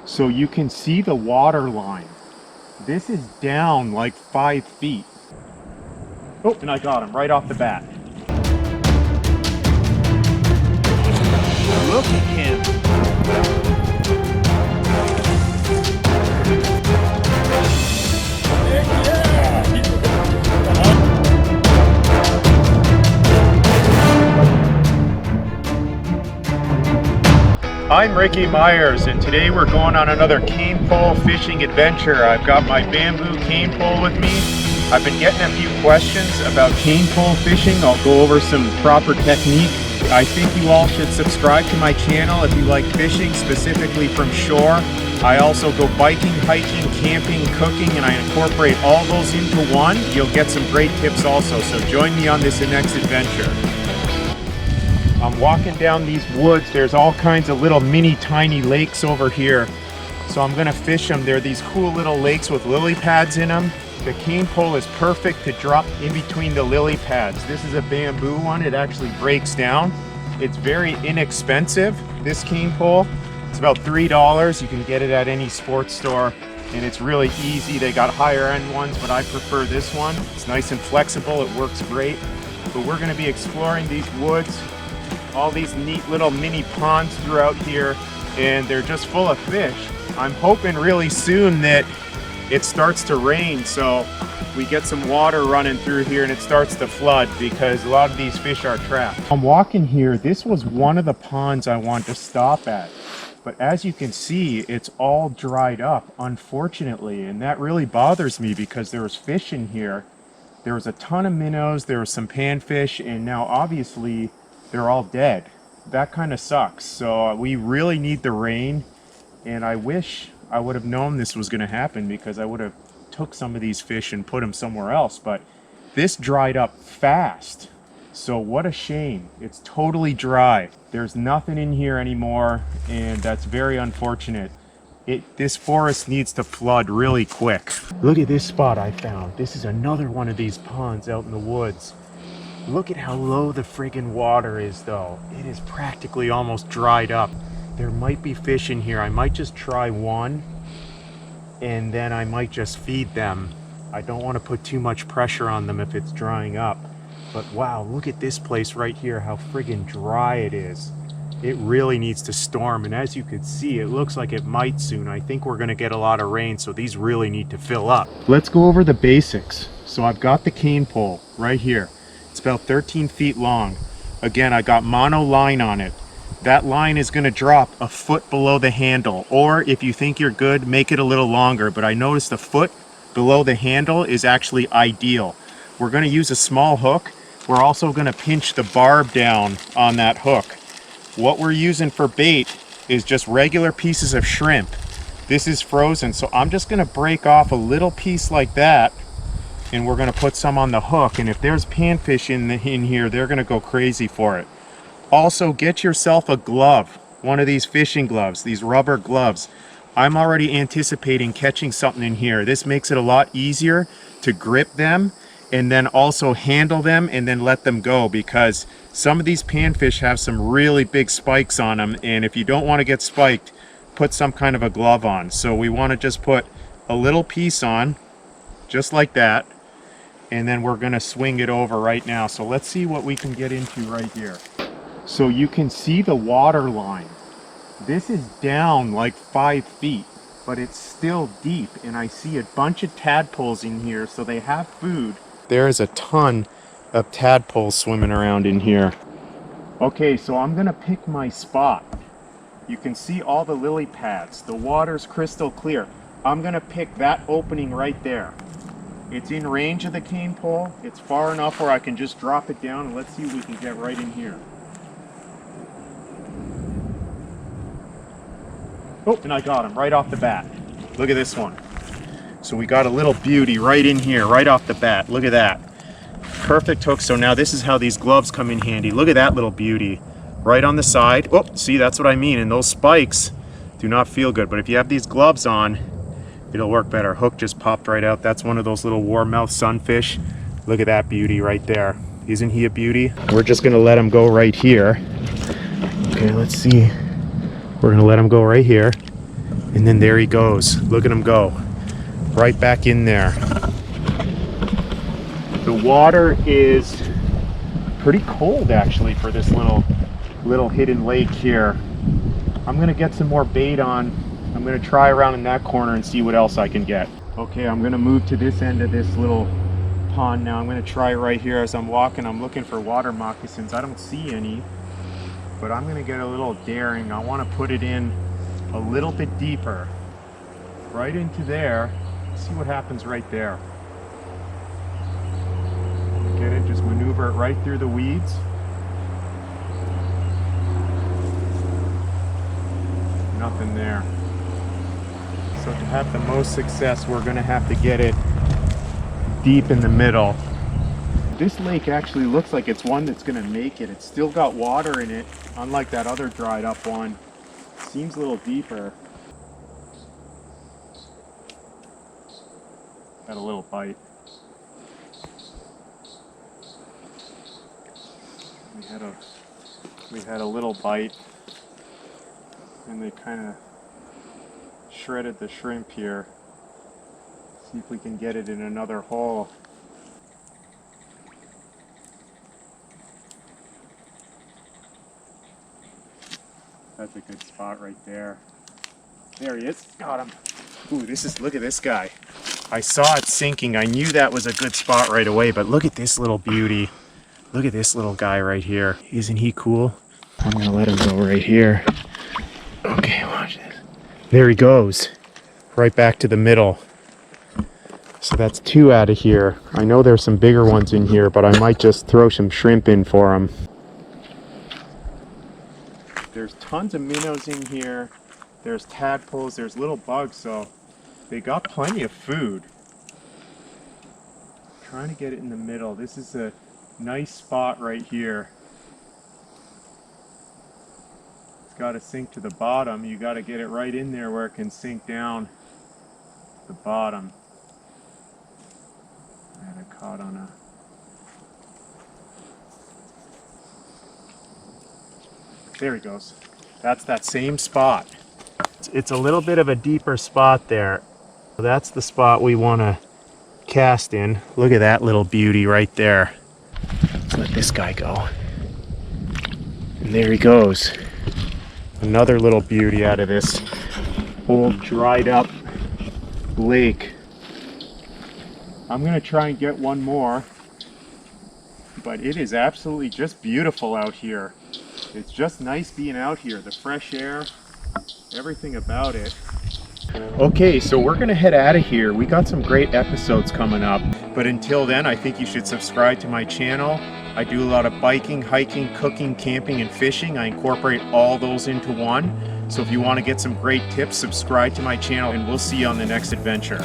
So you can see the water line. This is down like 5 feet. Oh, and I got him right off the bat. Look at him. I'm Ricky Myers, and today we're going on another cane pole fishing adventure. I've got my bamboo cane pole with me. I've been getting a few questions about cane pole fishing. I'll go over some proper technique. I think you all should subscribe to my channel if you like fishing, specifically from shore. I also go biking, hiking, camping, cooking, and I incorporate all those into one. You'll get some great tips also, so join me on this next adventure. I'm walking down these woods. There's all kinds of little mini tiny lakes over here. So I'm gonna fish them. They're these cool little lakes with lily pads in them. The cane pole is perfect to drop in between the lily pads. This is a bamboo one. It actually breaks down. It's very inexpensive, this cane pole. It's about $3. You can get it at any sports store, and it's really easy. They got higher end ones, but I prefer this one. It's nice and flexible. It works great. But we're gonna be exploring these woods, all these neat little mini ponds throughout here, and they're just full of fish. I'm hoping really soon that it starts to rain, so we get some water running through here and it starts to flood, because a lot of these fish are trapped. I'm walking here. This was one of the ponds I wanted to stop at, but as you can see, it's all dried up, unfortunately, and that really bothers me because there was fish in here. There was a ton of minnows, there was some panfish, and now obviously they're all dead. That kind of sucks. So we really need the rain, and I wish I would have known this was going to happen, because I would have took some of these fish and put them somewhere else, but this dried up fast. So what a shame. It's totally dry. There's nothing in here anymore, and that's very unfortunate. This forest needs to flood really quick. Look at this spot I found. This is another one of these ponds out in the woods. Look at how low the friggin' water is though. It is practically almost dried up. There might be fish in here. I might just try one, and then I might just feed them. I don't want to put too much pressure on them if it's drying up. But wow, look at this place right here, how friggin' dry it is. It really needs to storm, and as you can see, it looks like it might soon. I think we're gonna get a lot of rain, so these really need to fill up. Let's go over the basics. So I've got the cane pole right here. It's about 13 feet long. Again, I got mono line on it. That line is going to drop a foot below the handle, or if you think you're good, make it a little longer, but I noticed the foot below the handle is actually ideal. We're going to use a small hook. We're also going to pinch the barb down on that hook. What we're using for bait is just regular pieces of shrimp. This is frozen, so I'm just going to break off a little piece like that, and we're going to put some on the hook, and if there's panfish in here, they're going to go crazy for it. Also, get yourself a glove, one of these fishing gloves, these rubber gloves. I'm already anticipating catching something in here. This makes it a lot easier to grip them and then also handle them and then let them go, because some of these panfish have some really big spikes on them, and if you don't want to get spiked, put some kind of a glove on. So we want to just put a little piece on, just like that, and then we're going to swing it over right now. So let's see what we can get into right here. So you can see the water line. This is down like 5 feet, but it's still deep, and I see a bunch of tadpoles in here, so they have food. There is a ton of tadpoles swimming around in here. Okay, so I'm going to pick my spot. You can see all the lily pads. The water's crystal clear. I'm going to pick that opening right there. It's in range of the cane pole. It's far enough where I can just drop it down, and let's see if we can get right in here. Oh, and I got him right off the bat. Look at this one. So we got a little beauty right in here, right off the bat. Look at that. Perfect hook. So now this is how these gloves come in handy. Look at that little beauty. Right on the side. Oh, see, that's what I mean. And those spikes do not feel good. But if you have these gloves on, it'll work better. Hook just popped right out. That's one of those little warmouth sunfish. Look at that beauty right there. Isn't he a beauty? We're just gonna let him go right here. Okay, let's see. We're gonna let him go right here. And then there he goes. Look at him go. Right back in there. The water is pretty cold actually for this little hidden lake here. I'm gonna get some more bait on. I'm gonna try around in that corner and see what else I can get. Okay, I'm gonna move to this end of this little pond now. I'm gonna try right here as I'm walking. I'm looking for water moccasins. I don't see any, but I'm gonna get a little daring. I wanna put it in a little bit deeper, right into there. See what happens right there. Get it, just maneuver it right through the weeds. Nothing there. So to have the most success, we're gonna have to get it deep in the middle. This lake actually looks like it's one that's gonna make it. It's still got water in it, unlike that other dried up one. Seems a little deeper. Got a little bite. We had a little bite, and they kind of shredded the shrimp here. See if we can get it in another hole. That's a good spot right there. There he is. Got him. Ooh, look at this guy. I saw it sinking. I knew that was a good spot right away, but look at this little beauty. Look at this little guy right here. Isn't he cool? I'm gonna let him go right here. Okay, watch this. There he goes. Right back to the middle. So that's 2 out of here. I know there's some bigger ones in here, but I might just throw some shrimp in for him. There's tons of minnows in here. There's tadpoles, there's little bugs, so they got plenty of food. Trying to get it in the middle. This is a nice spot right here. It's got to sink to the bottom. You got to get it right in there where it can sink down the bottom. And I caught on a... There he goes. That's that same spot. It's a little bit of a deeper spot there. That's the spot we want to cast in. Look at that little beauty right there. Let's let this guy go. And there he goes. Another little beauty out of this old dried up lake. I'm gonna try and get one more, but it is absolutely just beautiful out here. It's just nice being out here. The fresh air, everything about it. Okay, so we're gonna head out of here. We got some great episodes coming up, but until then, I think you should subscribe to my channel. I do a lot of biking, hiking, cooking, camping, and fishing. I incorporate all those into one. So if you want to get some great tips, subscribe to my channel, and we'll see you on the next adventure.